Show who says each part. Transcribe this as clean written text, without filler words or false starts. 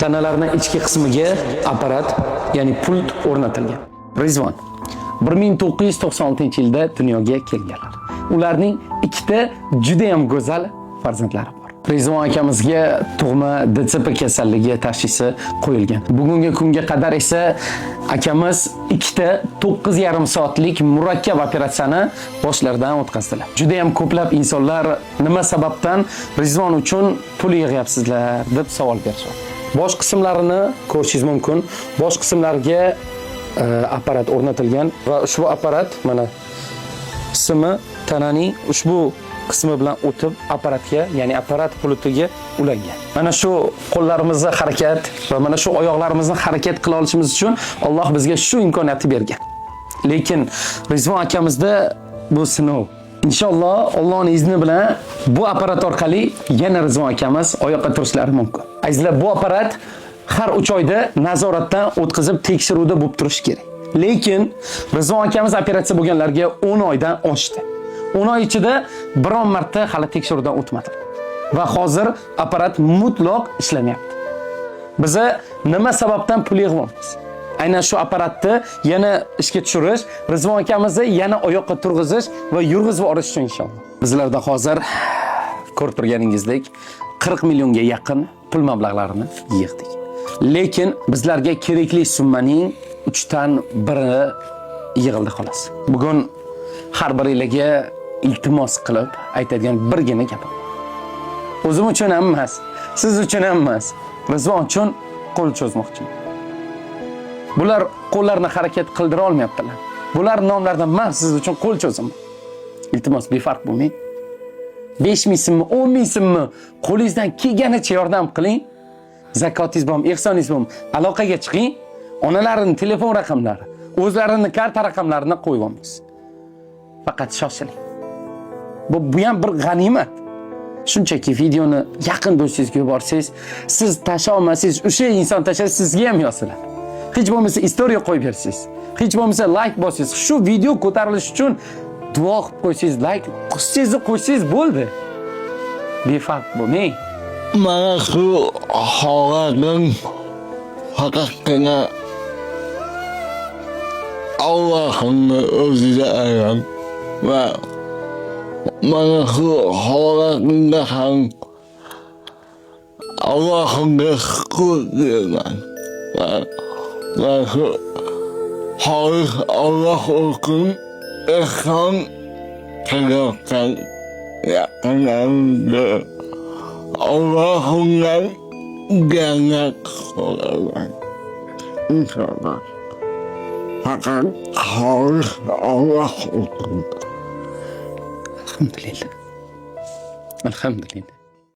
Speaker 1: Tanalarining ichki qismiga apparat, ya'ni pult o'rnatilgan. Rizvon 1996-yilda dunyoga kelganlar. Ularning ikkita juda ham go'zal farzandlari bor. Rizvon akamizga tug'ma DTP kasalligi tashxisi qo'yilgan. Bugungi kunga qadar esa akamiz ikkita 9,5 soatlik murakkab operatsiyani boshlaridan o'tkazdilar. Juda ham ko'plab insonlar nima sababdan Rizvon uchun pul yig'yapsizlar deb savol berishadi. Bosh qismlarini ko'rishingiz mumkin. Bosh qismlariga apparat o'rnatilgan va ushbu apparat mana qismi tananing ushbu qismi bilan o'tib apparatga, ya'ni apparat pulutiga ulangan. Mana shu qo'llarimizni harakat va mana shu oyoqlarimizni harakat qila olishimiz uchun Alloh bizga shu imkoniyatni bergan. Lekin Rizvon akamizda bu sinov. Inshaalloh Allohning izni bilan bu apparat orqali yana Rizvon akamiz oyoqqa turishlari mumkin. Azizlar, bu apparat har 3 oyda nazoratdan o'tkazib tekshiruvda bo'lib turish kerak. Lekin Rizvon akamiz operatsiya bo'lganlarga 10 oydan oshdi. 10 oy ichida biron marta hali tekshiruvdan o'tmadi. Va hozir apparat mutlaq ishlamayapti. Biz nima sababdan pul yig'yapmiz? Aynan shu apparatni yana ishga tushirish, Rizvon akamizni yana oyoqqa turg'izish va yurg'izib olish uchun inshaalloh. Bizlarda hozir ko'rib turganingizdek 40 millionga yaqin pul mablag'larini yig'dik. Lekin bizlarga kerakli summaning 3 dan 1 yig'ildi xolos. Bugun har biringizga iltimos qilib aytadigan birgina gapim. O'zim uchun ham emas, siz uchun ham emas, Rizvon uchun qo'l cho'zmoqchiman. Bular qo'llarni harakat qildira olmayaptilar. Bular nomlardan men siz uchun qo'l cho'zaman. Iltimos befarq bo'lmang. 5000 so'mmi, 10,000 so'mmi qo'lingizdan kelganicha yordam qiling. Zakotingiz bor, ehsoningiz bor, aloqaga chiqing. Onalarining telefon raqamlari, o'zlarining karta raqamlarini qo'yib olamiz. Faqat shoshiling. Bu ham bir g'animat. Shunchaki videoni yaqin do'stingizga yuborsangiz, siz tasha olmasangiz, o'sha inson tashlasa sizga ham yoziladi. Hech bo'lmasa istoriya qo'yib bersangiz, hech bo'lmasa like bossangiz, shu video ko'tarilishi uchun duo qilib qo'ysangiz, like qo'ysangiz bo'ldi. Befarq bo'lmang.
Speaker 2: Mana shu holatim faqatgina Allohning o'ziga ayon va mana shu holatimda ham Allohga shukr qilaman. Va shu xolis Alloh uchun ehson qilayotgan yaqinlarimga Allohimdan jannat so'raman. İnşallah. Fakat xolis Alloh uchun.
Speaker 1: Alhamdulillah. Alhamdulillah.